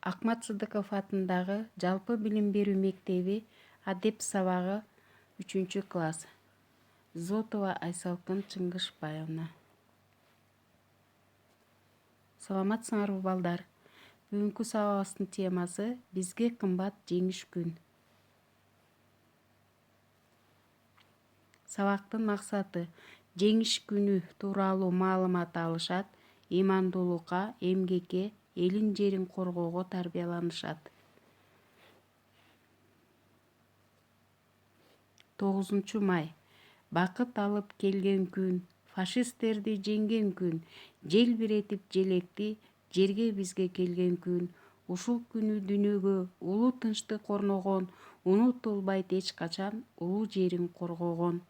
Акмат Сыдыков атындагы Жалпы билим берүү мектеби адеп сабагы 3-класс. Зотова Айсалкын Чыңгышбаевна. Саламатсыңарбы балдар? Бүгүнкү сабагыбыздын темасы бизге кымбат жеңиш күн. Сабактын максаты жеңиш күнү тууралуу маалымат алышат, ыймандуулукка, эмгекке, элин жерин коргоого тарбияланышат. 9 май. Бакыт алып келген күн, фашисттерди жеңген күн, желбиретип желекти жерге бизге келген күн. Ушул күнү дүйнөгө улуу тынчтык орногон, унутулбайт эч качан улуу жерин коргогон.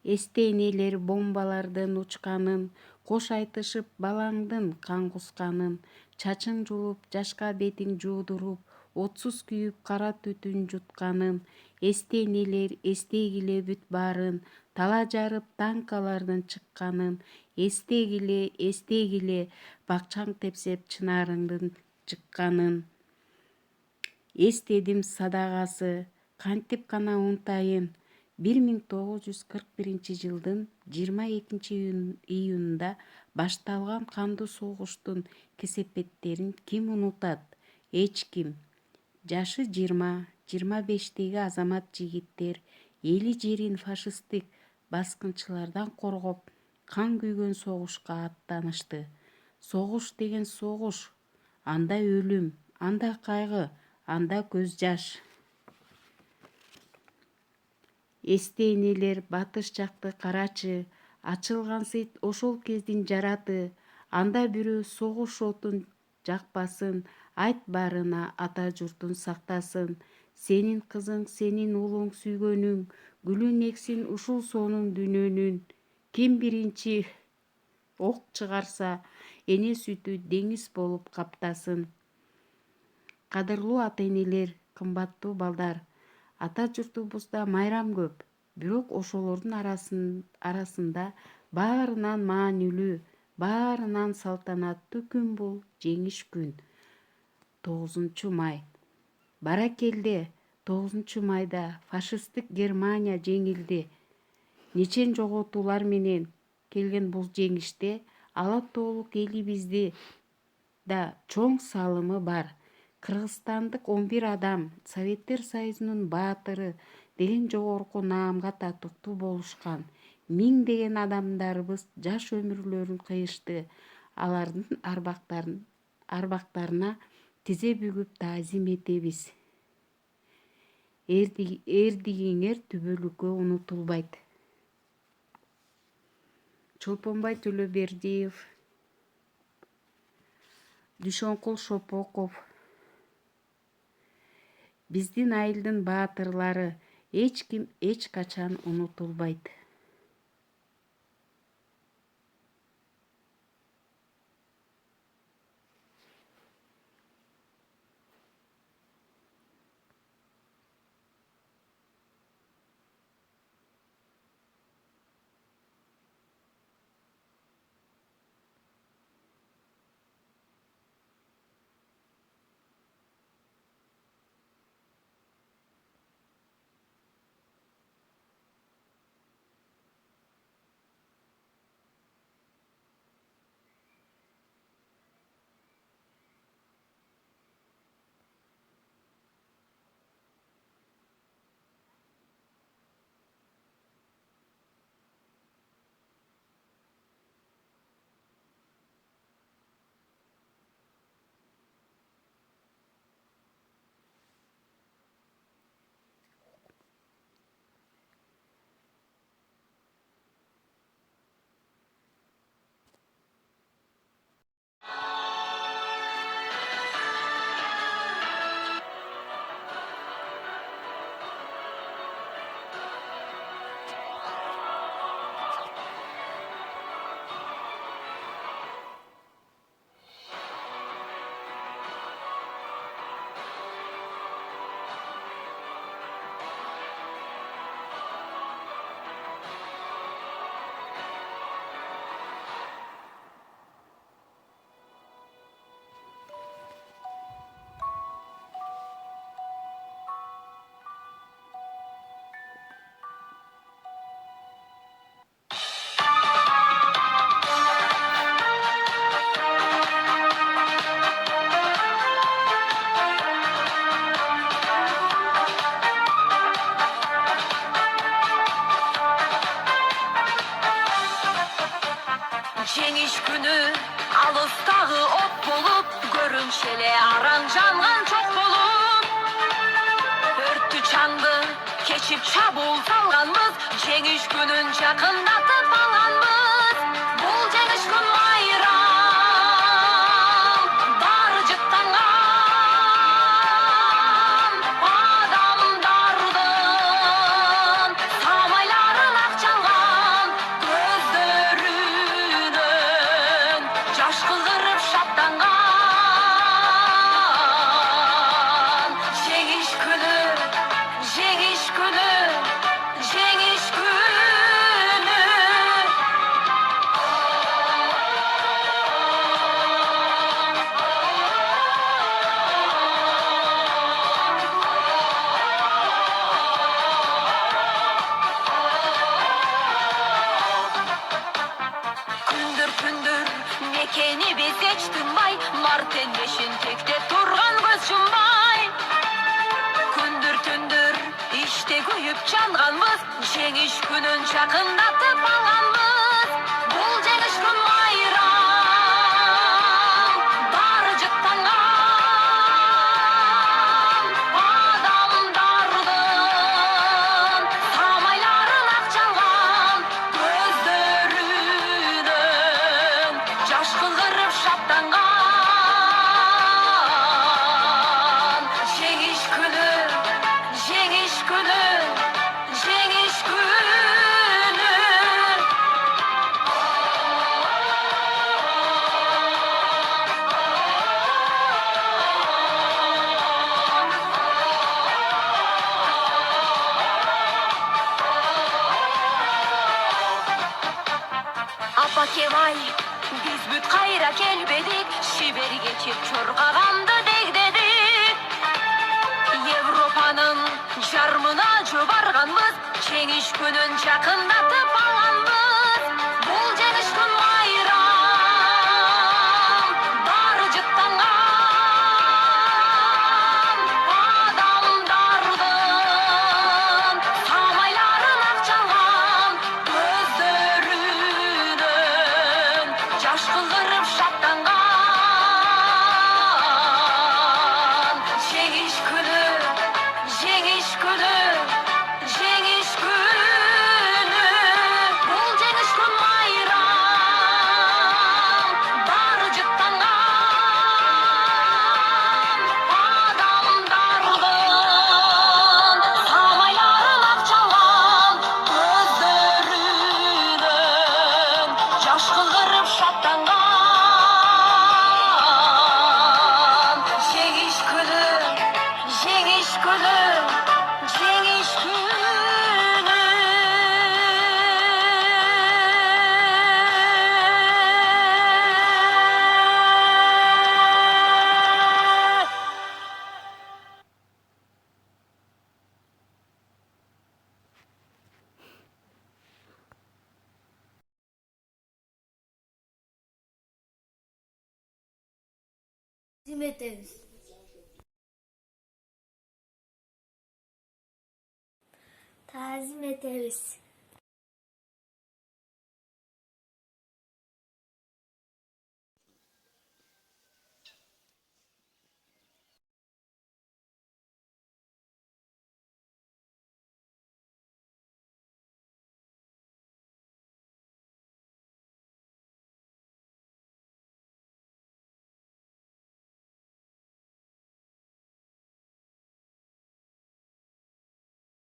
Эстейнелер бомбалардын учканын, кош айтышып балаңдын кан кусканын, чачың жулуп, жашка бетиң жуудуруп, отсуз күйүп кара түтүн жутканын, эстейнелер эстегиле бүт баарын, тала жарып танкалардын чыкканын, эстегиле бакчаң тепсеп чынарыңдын чыкканын. Эстедим садагасы, кантип гана унутайын. 1941-жылдын 22-июнунда башталган кандуу согуштун кесепеттерин ким унутат? Эч ким. Жашы 20-25 азамат жигиттер эли жерин фашисттик баскынчылардан коргоп, кан күйгөн согушка аттанышты. Согуш деген согуш. Анда өлүм, анда кайгы, анда көз жаш. Эстейнелер батыш жакты карачы, ачылган сыйт ошол кездин жараты. Анда бирөө согуш отун жакпасын, айт баарына ата журтун сактасын. Сенин кызың, сенин уулуң, сүйгөнүң, гүлүн эксин ушул сонун дүйнөнүн. Ким биринчи ок чыгарса, эне сүтү деңиз болуп каптасын. Кадырлуу ата-энелер, кымбаттуу балдар, ата журтубузда майрам көп, бирок ошолордун арасында баарынан маанилүү, баарынан салтанаттуу күн бул жеңиш күн. 9 май. Баракелде, 9 майда фашисттик Германия жеңилди. Нечен жоготуулар менен келген бул жеңиште ала тоолук элибизди да чоң салымы бар. Кыргызстандык 11 адам Советтер Союзунун баатыры деген жогорку наамга татыктуу болушкан. Миңдеген адамдарыбыз жаш өмүрлөрүн кыйышты. Алардын арбактарына тизе бүгүп таазим этебиз. Эрдигиңер түбөлүккө унутулбайт. Чолпонбай Төлөбердиев, Дүйшөнкул Шопоков, биздин айылдын баатырлары эч ким эч качан унутулбайт. Жеңиш күнү алыстагы от болуп, көрүнчеле араң жанган чок болуп. Өрттү чаңды кечип чабуул салганбыз, жеңиш күнүн жакындатып алганбыз. Бул жеңиш күн майрам, баары жыттанган адамдардын самайларын ак чалган көздөрүнөн жаш кыгырып шаттанган. Жеңиш күнү, жеңиш күнү, жеңиш күнү. Күндүр мекени биз эч тынбай, мартенбешин текте турган көз жумбай. Күндүр иште күйүп жанганбыз, жеңиш күнүн жакындатып алганбыз. Бул жеңиш күн майрам, баары жыттанган адамдардын самайларын ак чалган көздөрүнөн жаш кыгырып шаттанган. Жеңиш күнү, жеңиш күнү, жеңиш күнү. Апа кебай, биз бүт кайра келбедик, шибер кечип чоргаганды дегдедик. Европанын жармына жо барганбыз, жеңиш күнүн жакындатып алганбыз. Бул жеңиш күн майрам, баары жыттанган адамдардын самайларын ак чалган көздөрүнөн жаш кыгырып шаттанган. Жеңиш күнү, жеңиш күнү, жеңиш күнү. Бул жеңиш күн майрам, баары жыттанган адамдардын самайларын ак чалган көздөрүнөн жаш кыгырып шаттанган. Жеңиш күнү, жеңиш күнү, жеңиш күнү. Etemiz. Tazim etemiz.